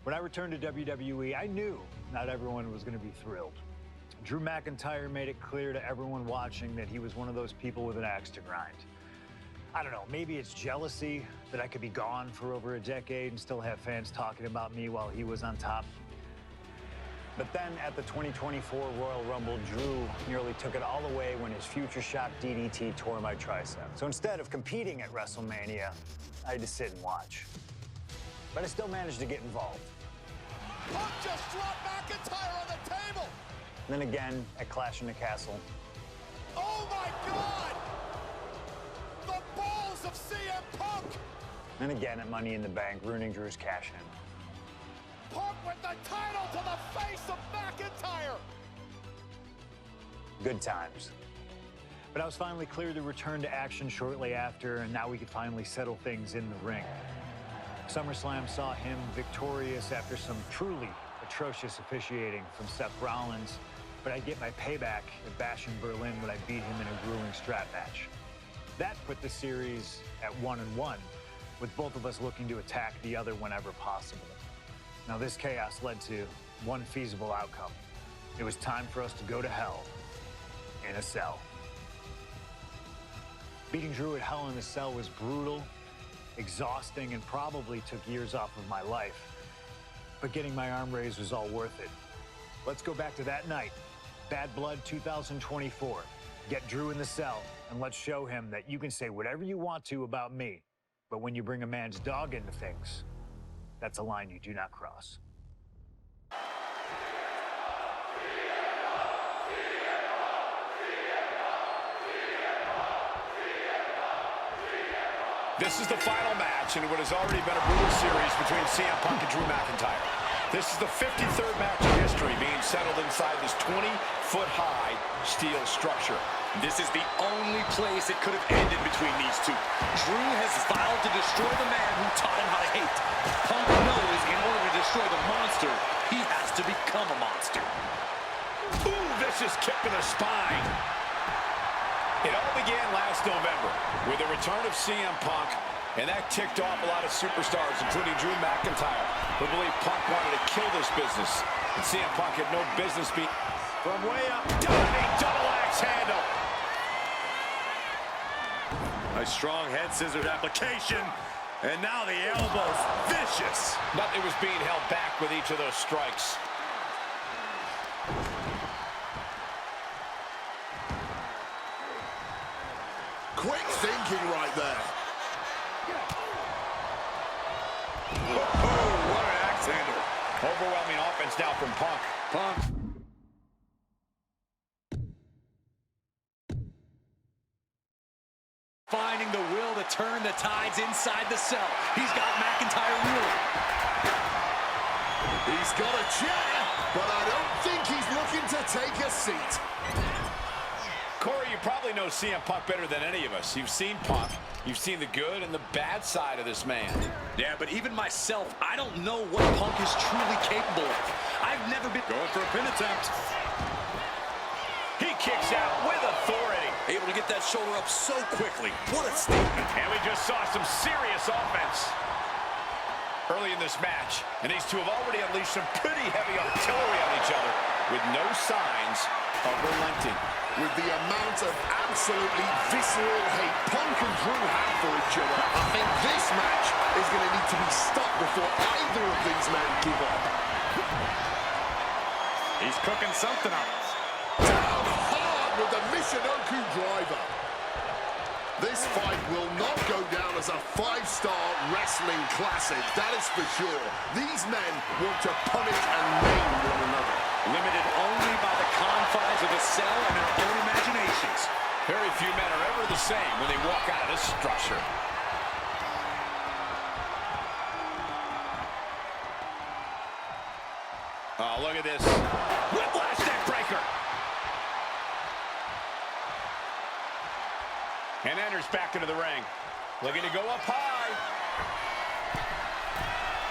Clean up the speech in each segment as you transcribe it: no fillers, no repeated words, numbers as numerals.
When I returned to WWE, I knew not everyone was going to be thrilled. Drew McIntyre made it clear to everyone watching that he was one of those people with an axe to grind. I don't know, maybe it's jealousy that I could be gone for over a decade and still have fans talking about me while he was on top. But then at the 2024 Royal Rumble, Drew nearly took it all away when his future shock DDT tore my tricep. So instead of competing at WrestleMania, I had to sit and watch. But I still managed to get involved. Punk just dropped McIntyre on the table! And then again at Clash in the Castle. Oh my God! The balls of CM Punk! And again at Money in the Bank, ruining Drew's cash-in. Punk with the title to the face of McIntyre! Good times. But I was finally cleared to return to action shortly after, and now we could finally settle things in the ring. SummerSlam saw him victorious after some truly atrocious officiating from Seth Rollins, but I'd get my payback at Bash in Berlin when I beat him in a grueling strap match. That put the series at 1-1, with both of us looking to attack the other whenever possible. Now, this chaos led to one feasible outcome. It was time for us to go to hell in a cell. Beating Drew at Hell in a Cell was brutal, exhausting, and probably took years off of my life. But getting my arm raised was all worth it. Let's go back to that night, Bad Blood 2024. Get Drew in the cell, and let's show him that you can say whatever you want to about me, but when you bring a man's dog into things, that's a line you do not cross. This is the final match in what has already been a brutal series between CM Punk and Drew McIntyre. This is the 53rd match in history being settled inside this 20-foot-high steel structure. This is the only place it could have ended between these two. Drew has vowed to destroy the man who taught him how to hate. Punk knows in order to destroy the monster, he has to become a monster. Ooh, vicious kick to the spine. It all began last November with the return of CM Punk, and that ticked off a lot of superstars, including Drew McIntyre, who believed Punk wanted to kill this business. And CM Punk had no business being... From way up, diving double axe handle. A strong head scissors application, and now the elbow's vicious. Nothing was being held back with each of those strikes. Quick thinking right there. Oh, what an axe handle. Overwhelming offense now from Punk. Finding the will to turn the tides inside the cell. He's got McIntyre reeling. He's got a chair, but I don't think he's looking to take a seat. Corey, you probably know CM Punk better than any of us. You've seen Punk. You've seen the good and the bad side of this man. Yeah, but even myself, I don't know what Punk is truly capable of. I've never been... Going for a pin attempt. He kicks out with authority. Able to get that shoulder up so quickly. What a statement. And we just saw some serious offense early in this match. And these two have already unleashed some pretty heavy artillery on each other with no signs of relenting. With the amount of absolutely visceral hate Punk and Drew have for each other, I think this match is going to need to be stopped before either of these men give up. He's cooking something up. Down hard with the Michinoku driver. This fight will not go down as a 5-star wrestling classic, that is for sure. These men want to punish and maim one another. Limited only by the confines of the cell and their own imaginations. Very few men are ever the same when they walk out of this structure. Oh, look at this. Whiplash neck breaker. And enters back into the ring. Looking to go up high.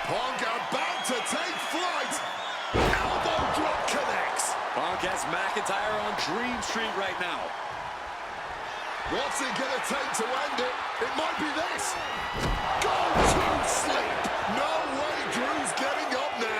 Punk about to take flight. Elbow drop connects. Punk has McIntyre on Dream Street right now. What's it gonna take to end it? It might be this. Go to sleep. No way Drew's getting up now.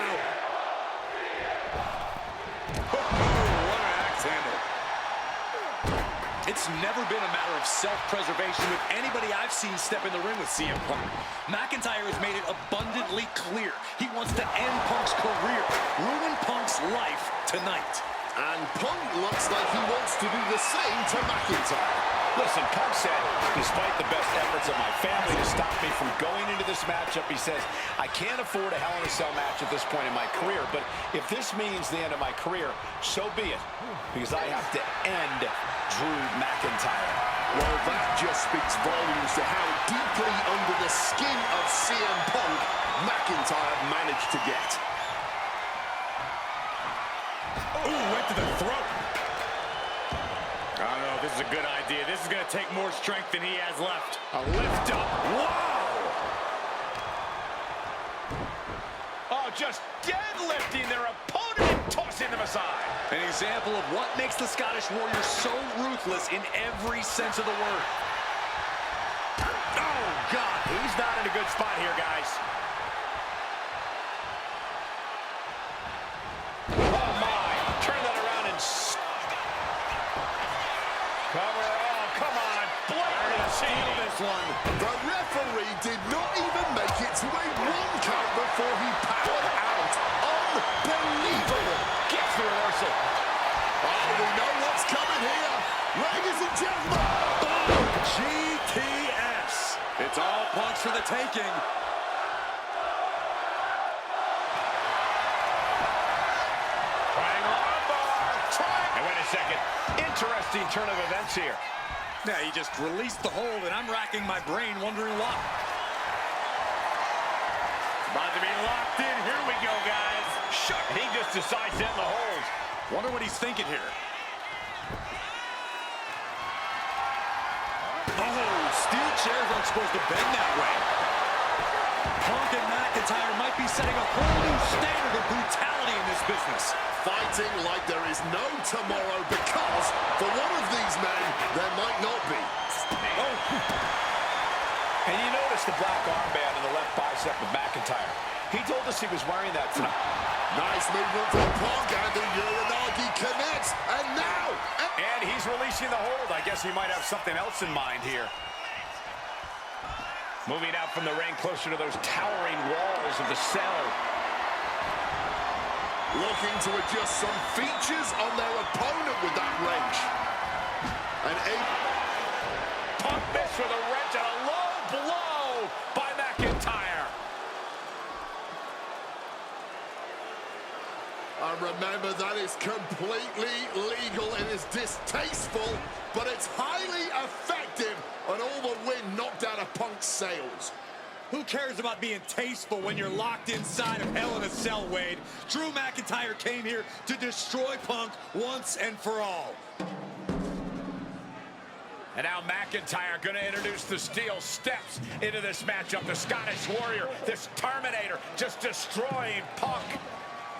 self-preservation with anybody I've seen step in the ring with CM Punk. McIntyre has made it abundantly clear he wants to end Punk's career, ruin Punk's life tonight. And Punk looks like he wants to do the same to McIntyre. Listen, Punk said, despite the best efforts of my family to stop me from going into this matchup, he says, I can't afford a Hell in a Cell match at this point in my career, but if this means the end of my career, so be it, because I have to end Drew McIntyre. Well, that just speaks volumes to how deeply under the skin of CM Punk McIntyre managed to get. Ooh, went to the throat. I don't know if this is a good idea. This is going to take more strength than he has left. A lift up. Wow! Oh, just deadlifting their opponent and tossing them aside. An example of what makes the Scottish Warrior so ruthless in every sense of the word. Oh, God, he's not in a good spot here, guys. Oh, my. Turn that around and... Cover. Oh, come on. Blatant steal this one. The referee did not even make it to a 1 count before he powered out. Unbelievable. Gets the reversal. Oh, we know what's coming here. Ladies and gentlemen. GTS. It's all Punks for the taking. And wait a second. Interesting turn of events here. Yeah, he just released the hold, and I'm racking my brain wondering why. About to be locked in. Here we go, guys. Shut. He just decides to end the hold. Wonder what he's thinking here. Oh, steel chairs aren't supposed to bend that way. Punk and McIntyre might be setting a whole new standard of brutality in this business. Fighting like there is no tomorrow because for one of these men, there might not be. Oh. And you notice the black armband in the left bicep of McIntyre. He told us he was wearing that tonight. Nice movement from Punk, and the Uranagi connects, and now... And he's releasing the hold. I guess he might have something else in mind here. Moving out from the ring closer to those towering walls of the cell. Looking to adjust some features on their opponent with that wrench. And Punk missed with a wrench and a low blow by McIntyre. And remember, that is completely legal. It is distasteful, but it's highly effective, and all the wind knocked out of Punk's sails. Who cares about being tasteful when you're locked inside of Hell in a Cell, Wade? Drew McIntyre came here to destroy Punk once and for all. And now McIntyre going to introduce the steel steps into this matchup. The Scottish Warrior, this Terminator, just destroying Punk.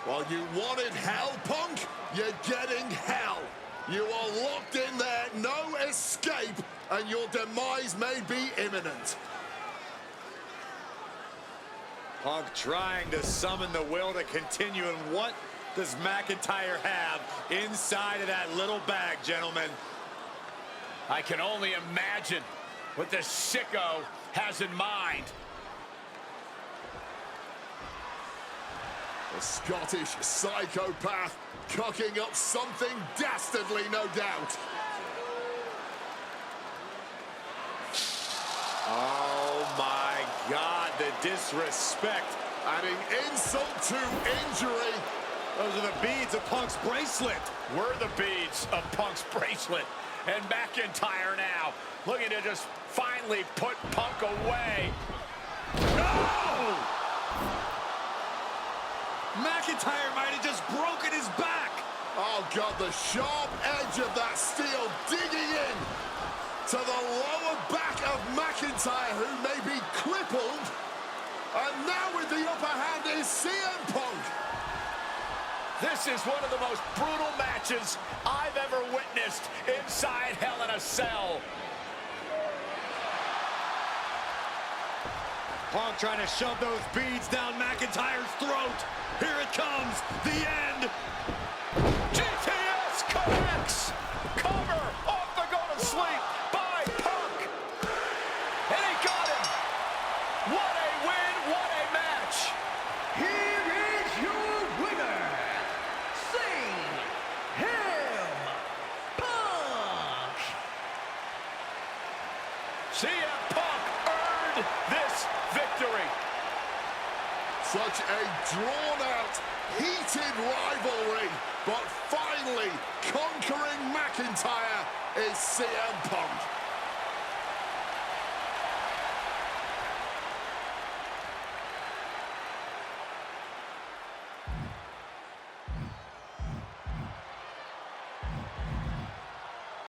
Well, you wanted hell, Punk? You're getting hell. You are locked in there, no escape, and your demise may be imminent. Punk trying to summon the will to continue, and what does McIntyre have inside of that little bag, gentlemen? I can only imagine what this sicko has in mind. A Scottish psychopath cooking up something dastardly, no doubt. Oh my God, the disrespect. Adding insult to injury. Those are the beads of Punk's bracelet. We're the beads of Punk's bracelet. And McIntyre now looking to just finally put Punk away. No! McIntyre might have just broken his back. Oh, God, the sharp edge of that steel digging in to the lower back of McIntyre, who may be crippled. And now with the upper hand is CM Punk. This is one of the most brutal matches I've ever witnessed inside Hell in a Cell. Punk trying to shove those beads down McIntyre's throat. Here it comes, the end. GTS connects. Cover off the go to sleep by Punk. CM Punk earned this victory. Such a drawn-out, heated rivalry, but finally conquering McIntyre is CM Punk.